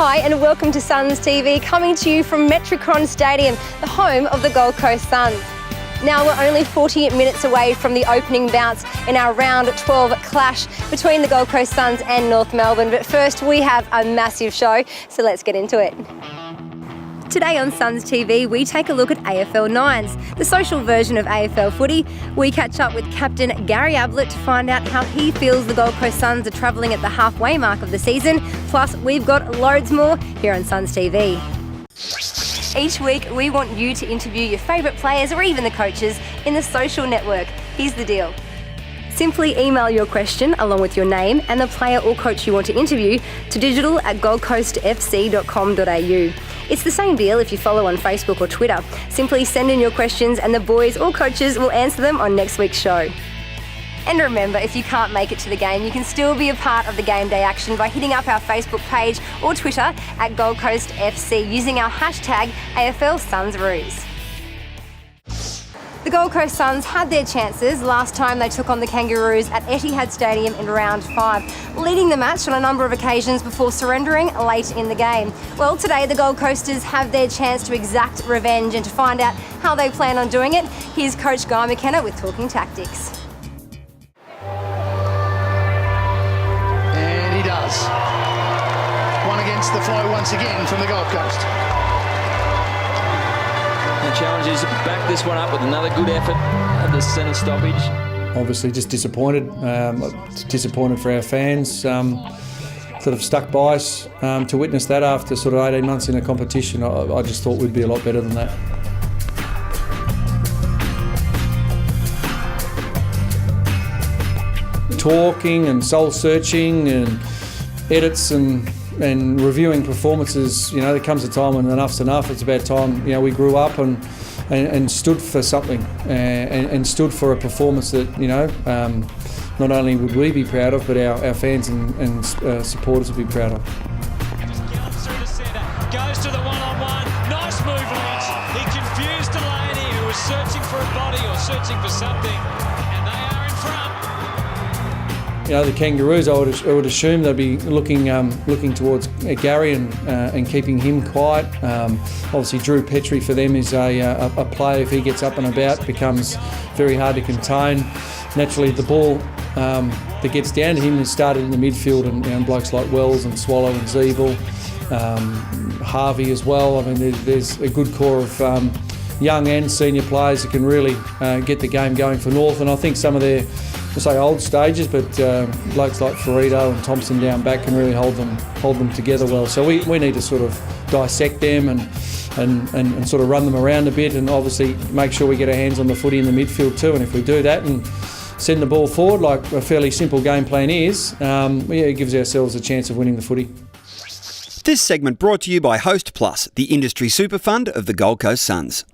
Hi and welcome to SUNS TV, coming to you from Metricon Stadium, the home of the Gold Coast Suns. Now we're only 40 minutes away from the opening bounce in our round 12 clash between the Gold Coast Suns and North Melbourne. But first we have a massive show, so let's get into it. Today on SUNS TV, we take a look at AFL Nines, the social version of AFL footy. We catch up with Captain Gary Ablett to find out how he feels the Gold Coast Suns are travelling at the halfway mark of the season. Plus, we've got loads more here on SUNS TV. Each week, we want you to interview your favourite players or even the coaches in the social network. Here's the deal. Simply email your question along with your name and the player or coach you want to interview to digital@goldcoastfc.com.au. It's the same deal if you follow on Facebook or Twitter. Simply send in your questions and the boys or coaches will answer them on next week's show. And remember, if you can't make it to the game, you can still be a part of the game day action by hitting up our Facebook page or Twitter at Gold Coast FC using our hashtag AFLSunsRoos. The Gold Coast Suns had their chances last time they took on the Kangaroos at Etihad Stadium in round 5, leading the match on a number of occasions before surrendering late in the game. Well, today the Gold Coasters have their chance to exact revenge, and to find out how they plan on doing it, here's Coach Guy McKenna with Talking Tactics. And he does. One against the flow once again from the Gold Coast. The challenge is to back this one up with another good effort at the centre stoppage. Obviously just disappointed. Disappointed for our fans. Sort of stuck by us to witness that after sort of 18 months in a competition. I just thought we'd be a lot better than that. Talking and soul searching and edits and reviewing performances, you know, there comes a time when enough's enough. It's about time, you know, we grew up and stood for something and stood for a performance that, you know, not only would we be proud of, but our fans and supporters would be proud of. Just gallons through the centre, goes to the one-on-one, nice move, Lynch. He confused Delaney, who was searching for a body or searching for something, and they are in front. You know, the Kangaroos, I would assume they'd be looking towards Gary and keeping him quiet. Obviously, Drew Petrie for them is a player. If he gets up and about, becomes very hard to contain. Naturally, the ball that gets down to him has started in the midfield, and blokes like Wells and Swallow and Zeeble, Harvey as well. I mean, there's a good core of young and senior players that can really get the game going for North, and I think some of their, we'll say old stages, but blokes like Ferrito and Thompson down back can really hold them together well. So we need to sort of dissect them and sort of run them around a bit, and obviously make sure we get our hands on the footy in the midfield too. And if we do that and send the ball forward like a fairly simple game plan is, it gives ourselves a chance of winning the footy. This segment brought to you by Host Plus, the industry super fund of the Gold Coast Suns.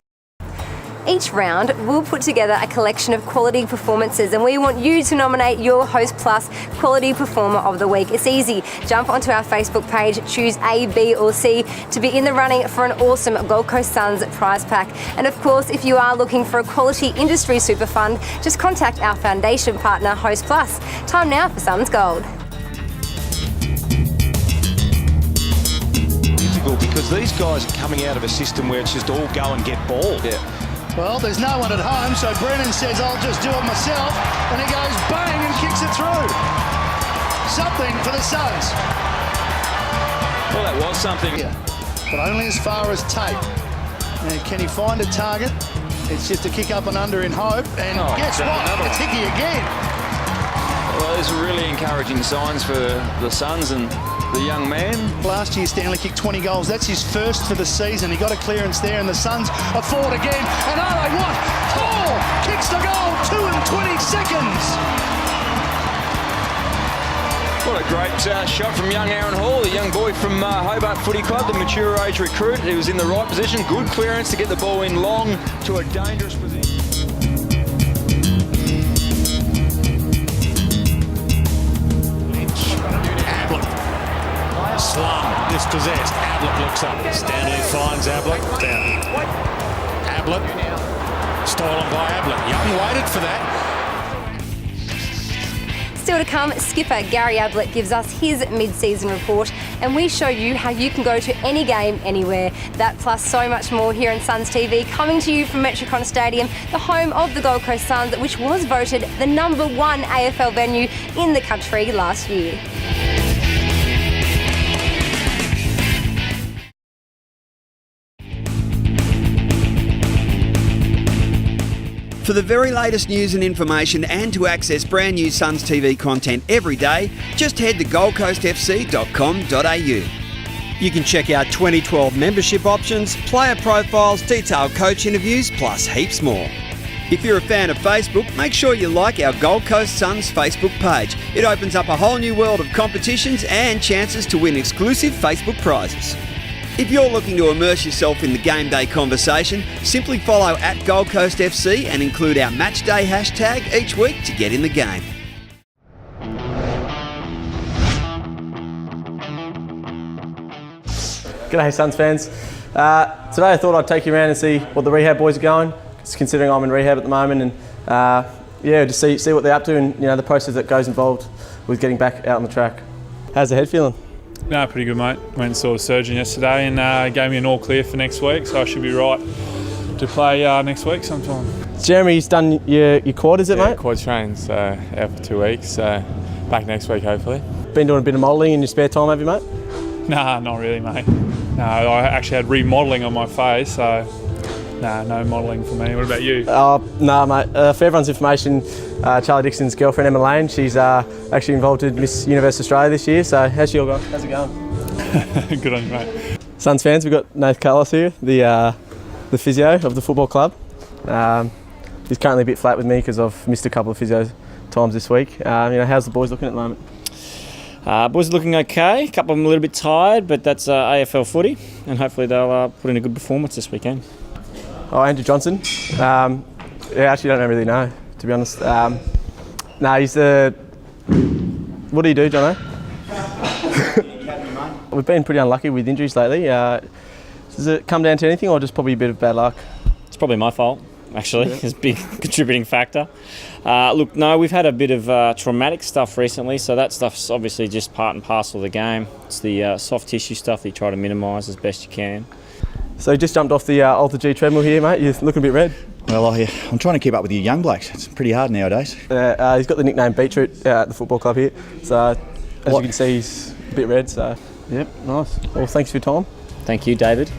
Each round, we'll put together a collection of quality performances, and we want you to nominate your Host Plus Quality Performer of the Week. It's easy. Jump onto our Facebook page, choose A, B or C to be in the running for an awesome Gold Coast Suns prize pack. And of course, if you are looking for a quality industry super fund, just contact our foundation partner, Host Plus. Time now for Suns Gold. Difficult because these guys are coming out of a system where it's just all go and get ball. Yeah. Well, there's no one at home, so Brennan says, I'll just do it myself, and he goes bang and kicks it through. Something for the Suns. Well, that was something. Yeah, but only as far as tape. And can he find a target? It's just a kick up and under in hope, and guess what? It's Hickey again. Well, those are really encouraging signs for the Suns and the young man. Last year, Stanley kicked 20 goals. That's his first for the season. He got a clearance there, and the Suns are forward again. And are they what? Hall kicks the goal, 2 and 20 seconds. What a great shot from young Aaron Hall, the young boy from Hobart Footy Club, the mature age recruit. He was in the right position, good clearance to get the ball in long to a dangerous position. Slum, dispossessed. Ablett looks up. Stanley finds Ablett. Down. Ablett. Stolen by Ablett. Young waited for that. Still to come, skipper Gary Ablett gives us his mid-season report, and we show you how you can go to any game, anywhere. That plus so much more here on SUNS TV, coming to you from Metricon Stadium, the home of the Gold Coast Suns, which was voted the #1 AFL venue in the country last year. For the very latest news and information and to access brand new SUNS TV content every day, just head to goldcoastfc.com.au. You can check out 2012 membership options, player profiles, detailed coach interviews, plus heaps more. If you're a fan of Facebook, make sure you like our Gold Coast Suns Facebook page. It opens up a whole new world of competitions and chances to win exclusive Facebook prizes. If you're looking to immerse yourself in the game day conversation, simply follow @Gold Coast FC and include our match day hashtag each week to get in the game. G'day Suns fans. Today I thought I'd take you around and see what the Rehab boys are going, considering I'm in rehab at the moment, and just see what they're up to and the process that goes involved with getting back out on the track. How's the head feeling? No, pretty good, mate. Went and saw a surgeon yesterday and gave me an all clear for next week, so I should be right to play next week sometime. Jeremy's done your quad, is it, mate? Quad training, so out for 2 weeks, so back next week hopefully. Been doing a bit of modelling in your spare time, have you, mate? Nah, not really, mate. No, I actually had remodelling on my face, so no modelling for me. What about you? No, mate. For everyone's information, Charlie Dixon's girlfriend, Emma Lane, she's actually involved in Miss Universe Australia this year, so how's it going? Good on you, mate. Suns fans, we've got Nath Carlos here, the physio of the football club. He's currently a bit flat with me because I've missed a couple of physio times this week. How's the boys looking at the moment? Boys are looking okay. A couple of them a little bit tired, but that's AFL footy, and hopefully they'll put in a good performance this weekend. Oh, Andrew Johnson. I actually don't really know, to be honest. He's the... What do you do, Jono? We've been pretty unlucky with injuries lately. Does it come down to anything, or just probably a bit of bad luck? It's probably my fault, actually. It's a big contributing factor. We've had a bit of traumatic stuff recently, so that stuff's obviously just part and parcel of the game. It's the soft tissue stuff that you try to minimise as best you can. So you just jumped off the Alta G treadmill here, mate. You're looking a bit red. Well, I'm trying to keep up with you young blokes. It's pretty hard nowadays. He's got the nickname Beetroot at the football club here. So as you can see, he's a bit red. So yep, nice. Well, thanks for your time. Thank you, David.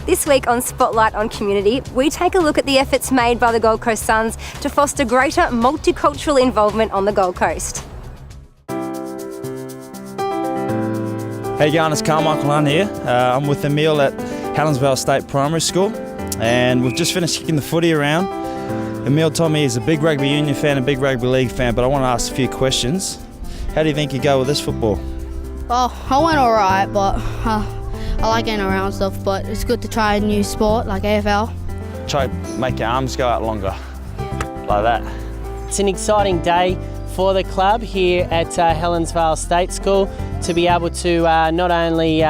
This week on Spotlight on Community, we take a look at the efforts made by the Gold Coast Suns to foster greater multicultural involvement on the Gold Coast. How you going? It's Carmichael Hunt here. I'm with Emil at Helensvale State Primary School, and we've just finished kicking the footy around. Emil told me he's a big rugby union fan, a big rugby league fan, but I want to ask a few questions. How do you think you go with this football? Well, I went alright, but I like getting around stuff, but it's good to try a new sport like AFL. Try to make your arms go out longer, like that. It's an exciting day for the club here at Helensvale State School to be able to not only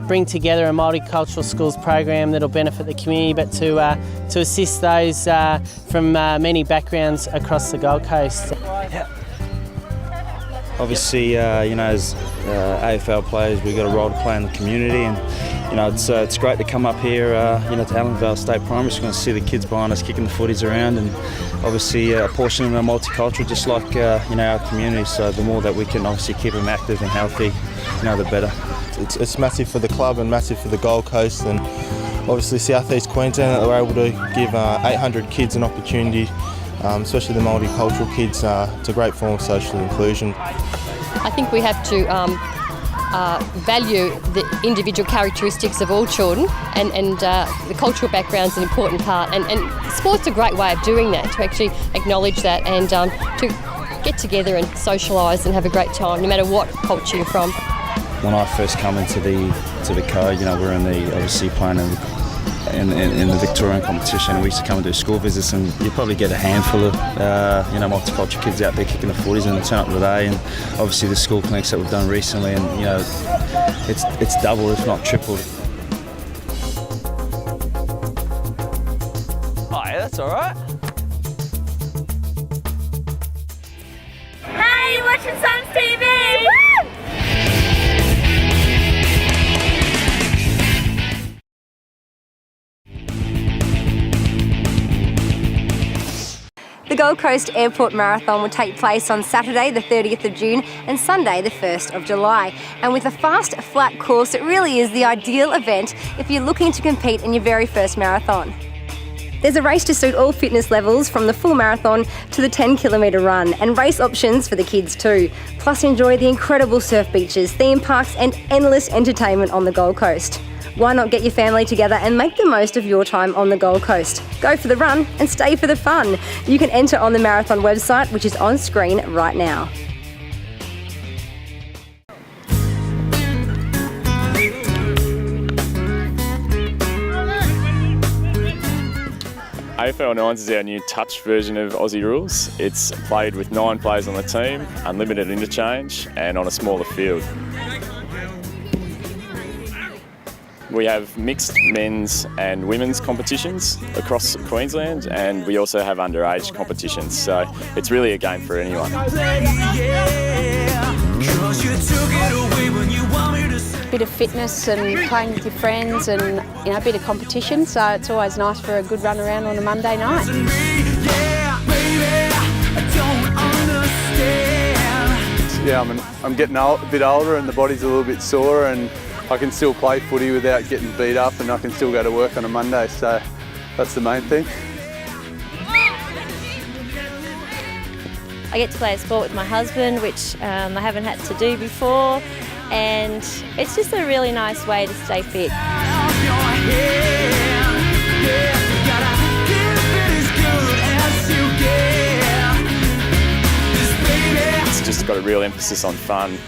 bring together a multicultural schools program that'll benefit the community, but to assist those from many backgrounds across the Gold Coast. Obviously, as AFL players, we've got a role to play in the community, and it's great to come up here, to Helensvale State Primary School and see the kids behind us kicking the footies around, and obviously a portion of them are multicultural, just like our community. So the more that we can obviously keep them active and healthy, the better. It's massive for the club and massive for the Gold Coast, and obviously South East Queensland that we're able to give 800 kids an opportunity. Especially the multicultural kids, it's a great form of social inclusion. I think we have to value the individual characteristics of all children, and the cultural background is an important part, and sport's a great way of doing that, to actually acknowledge that and to get together and socialise and have a great time, no matter what culture you're from. When I first come into the code, we're obviously playing in the Victorian competition, and we used to come and do school visits, and you probably get a handful of multicultural kids out there kicking the footies, and turn up today, and obviously the school clinics that we've done recently, and it's doubled if not tripled. Oh yeah, that's all right. Watching SUNS TV! Woo! The Gold Coast Airport Marathon will take place on Saturday the 30th of June and Sunday the 1st of July. And with a fast, flat course, it really is the ideal event if you're looking to compete in your very first marathon. There's a race to suit all fitness levels from the full marathon to the 10-kilometre run, and race options for the kids too. Plus enjoy the incredible surf beaches, theme parks and endless entertainment on the Gold Coast. Why not get your family together and make the most of your time on the Gold Coast? Go for the run and stay for the fun. You can enter on the marathon website, which is on screen right now. AFL 9s is our new touch version of Aussie rules. It's played with 9 players on the team, unlimited interchange and on a smaller field. We have mixed men's and women's competitions across Queensland, and we also have underage competitions, so it's really a game for anyone. Bit of fitness and playing with your friends and a bit of competition, so it's always nice for a good run around on a Monday night. Yeah, I'm getting a bit older and the body's a little bit sore, and I can still play footy without getting beat up, and I can still go to work on a Monday, so that's the main thing. I get to play a sport with my husband, which I haven't had to do before, and it's just a really nice way to stay fit. It's just got a real emphasis on fun.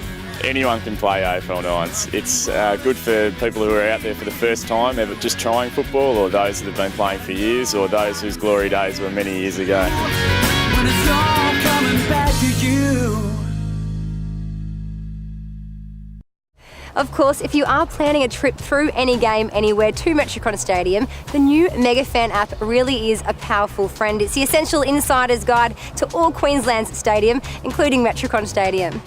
Anyone can play AFL 9s. It's good for people who are out there for the first time, ever just trying football, or those that have been playing for years, or those whose glory days were many years ago. When it's all coming back to you. Of course, if you are planning a trip through any game anywhere to Metricon Stadium, the new MegaFan app really is a powerful friend. It's the essential insider's guide to all Queensland's stadium, including Metricon Stadium.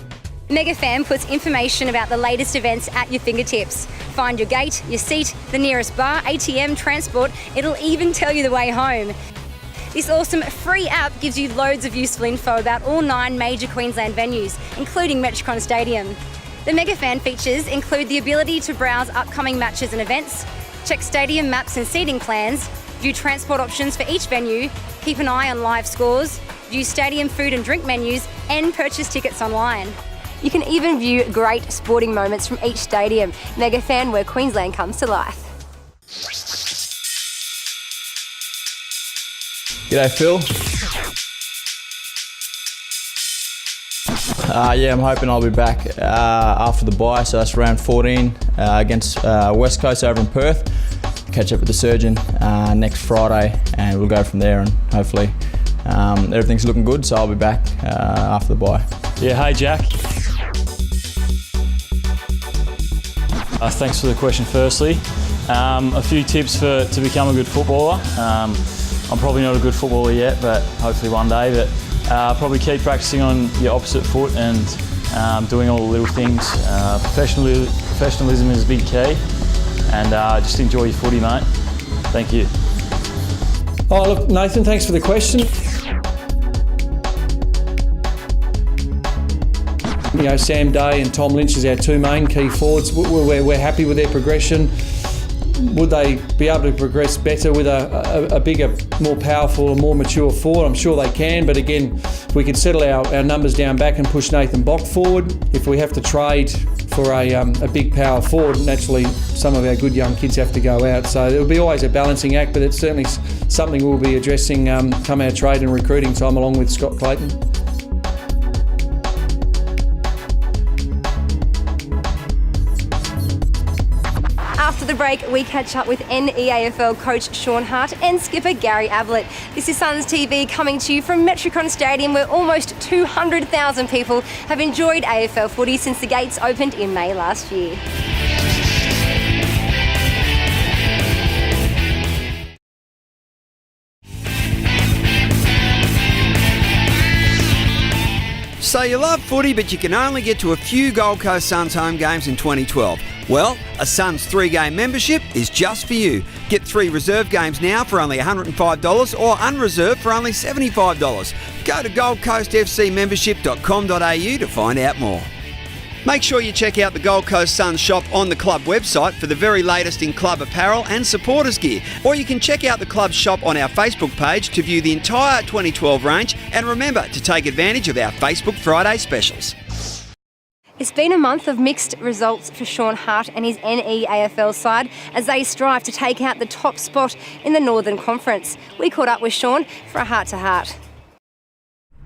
MegaFan puts information about the latest events at your fingertips. Find your gate, your seat, the nearest bar, ATM, transport. It'll even tell you the way home. This awesome free app gives you loads of useful info about all 9 major Queensland venues, including Metricon Stadium. The MegaFan features include the ability to browse upcoming matches and events, check stadium maps and seating plans, view transport options for each venue, keep an eye on live scores, view stadium food and drink menus, and purchase tickets online. You can even view great sporting moments from each stadium. MegaFan, where Queensland comes to life. G'day Phil. Yeah, I'm hoping I'll be back after the bye, so that's round 14 against West Coast over in Perth. Catch up with the surgeon next Friday and we'll go from there, and hopefully everything's looking good, so I'll be back after the bye. Yeah, hey Jack. Thanks for the question firstly. A few tips to become a good footballer. I'm probably not a good footballer yet, but hopefully one day. But probably keep practicing on your opposite foot and doing all the little things. Professionalism is a big key, and just enjoy your footy, mate. Thank you. Oh, look, Nathan, thanks for the question. You know, Sam Day and Tom Lynch is our 2 main key forwards. We're happy with their progression. Would they be able to progress better with a bigger, more powerful and more mature forward? I'm sure they can, but again, we could settle our numbers down back and push Nathan Bock forward. If we have to trade for a big power forward, naturally some of our good young kids have to go out. So it'll be always a balancing act, but it's certainly something we'll be addressing come our trade and recruiting time along with Scott Clayton. After the break, we catch up with NEAFL coach Sean Hart and skipper Gary Ablett. This is SUNS TV coming to you from Metricon Stadium, where almost 200,000 people have enjoyed AFL footy since the gates opened in May last year. So you love footy, but you can only get to a few Gold Coast Suns home games in 2012. Well, a Suns 3-game membership is just for you. Get 3 reserve games now for only $105 or unreserved for only $75. Go to goldcoastfcmembership.com.au to find out more. Make sure you check out the Gold Coast Suns shop on the club website for the very latest in club apparel and supporters gear. Or you can check out the club shop on our Facebook page to view the entire 2012 range, and remember to take advantage of our Facebook Friday specials. It's been a month of mixed results for Sean Hart and his NEAFL side as they strive to take out the top spot in the Northern Conference. We caught up with Sean for a heart-to-heart.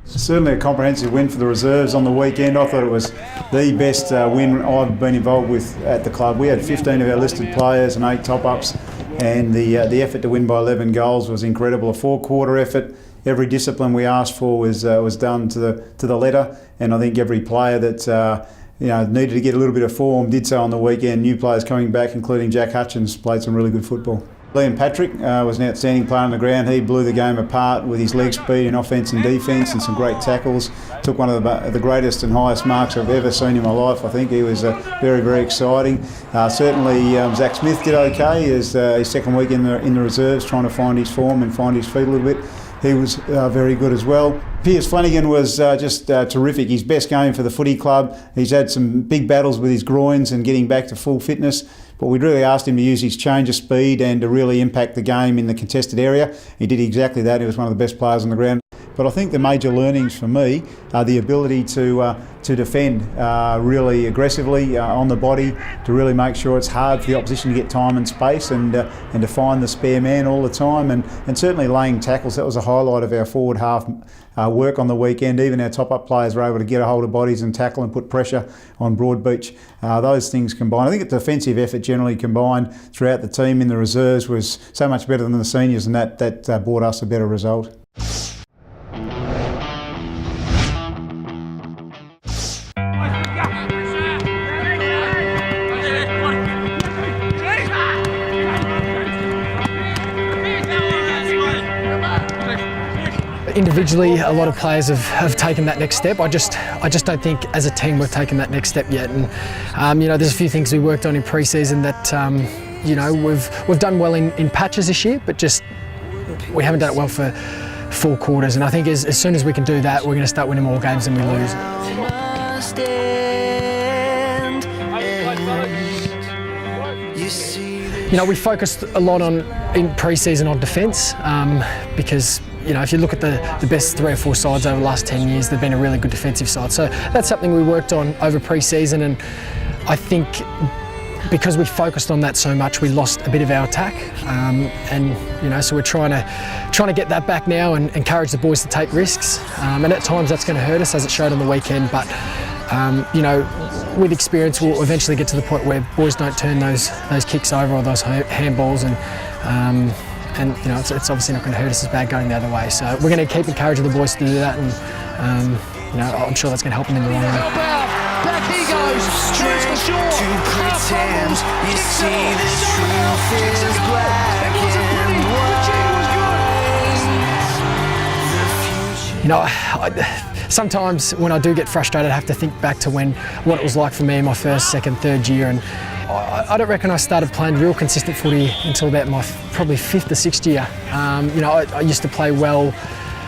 Certainly a comprehensive win for the reserves on the weekend. I thought it was the best win I've been involved with at the club. We had 15 of our listed players and 8 top-ups, and the effort to win by 11 goals was incredible. A 4-quarter effort. Every discipline we asked for was done to the letter, and I think every player that needed to get a little bit of form did so on the weekend. New players coming back, including Jack Hutchins, played some really good football. Liam Patrick was an outstanding player on the ground. He blew the game apart with his leg speed in offence and defence and some great tackles. Took one of the greatest and highest marks I've ever seen in my life. I think he was very, very exciting. Certainly Zach Smith did okay as his second week in the reserves, trying to find his form and find his feet a little bit. He was very good as well. Piers Flanagan was just terrific. His best game for the footy club. He's had some big battles with his groins and getting back to full fitness, but we really asked him to use his change of speed and to really impact the game in the contested area. He did exactly that. He was one of the best players on the ground. But I think the major learnings for me are the ability to defend really aggressively on the body, to really make sure it's hard for the opposition to get time and space, and to find the spare man all the time, and certainly laying tackles. That was a highlight of our forward half work on the weekend. Even our top-up players were able to get a hold of bodies and tackle and put pressure on Broadbeach. Those things combined. I think the defensive effort generally combined throughout the team in the reserves was so much better than the seniors, and that brought us a better result. Individually, a lot of players have taken that next step. I just don't think as a team we've taken that next step yet. And there's a few things we worked on in pre-season that we've done well in patches this year, but just we haven't done it well for 4 quarters. And I think as soon as we can do that, we're going to start winning more games than we lose. We focused a lot in pre-season on defence because if you look at the best 3 or 4 sides over the last 10 years, they've been a really good defensive side. So that's something we worked on over pre-season, and I think because we focused on that so much, we lost a bit of our attack. So we're trying to get that back now and encourage the boys to take risks. And at times that's going to hurt us, as it showed on the weekend. But with experience, we'll eventually get to the point where boys don't turn those kicks over or those handballs, and it's obviously not going to hurt us as bad going the other way. So we're going to keep encouraging the boys to do that, and I'm sure that's going to help them in the long run. Back he goes, shoots for sure. To pretend you see the truth is black and white. Sometimes when I do get frustrated, I have to think back to what it was like for me in my first, second, third year, and I don't reckon I started playing real consistent footy until about my probably 5th or 6th year. I used to play well.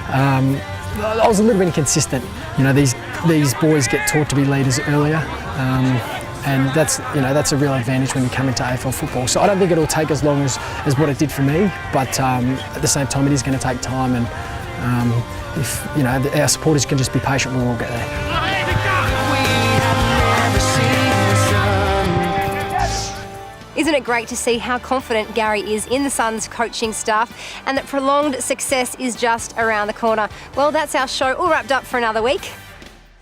I was a little bit inconsistent. These boys get taught to be leaders earlier, and that's a real advantage when you come into AFL football. So I don't think it'll take as long as what it did for me, but at the same time it is going to take time, and if our supporters can just be patient, we'll all get there. Isn't it great to see how confident Gary is in the Suns coaching staff, and that prolonged success is just around the corner? Well, that's our show all wrapped up for another week.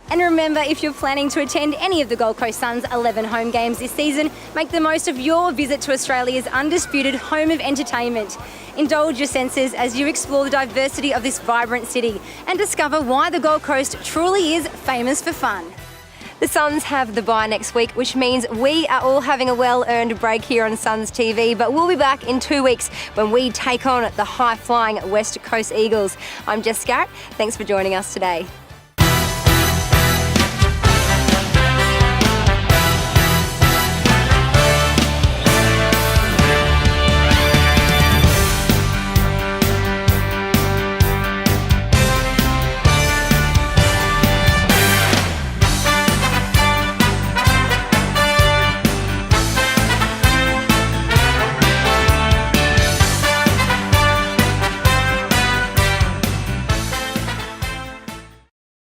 And remember, if you're planning to attend any of the Gold Coast Suns' 11 home games this season, make the most of your visit to Australia's undisputed home of entertainment. Indulge your senses as you explore the diversity of this vibrant city and discover why the Gold Coast truly is famous for fun. The Suns have the bye next week, which means we are all having a well-earned break here on Suns TV, but we'll be back in 2 weeks when we take on the high-flying West Coast Eagles. I'm Jess Garrett. Thanks for joining us today.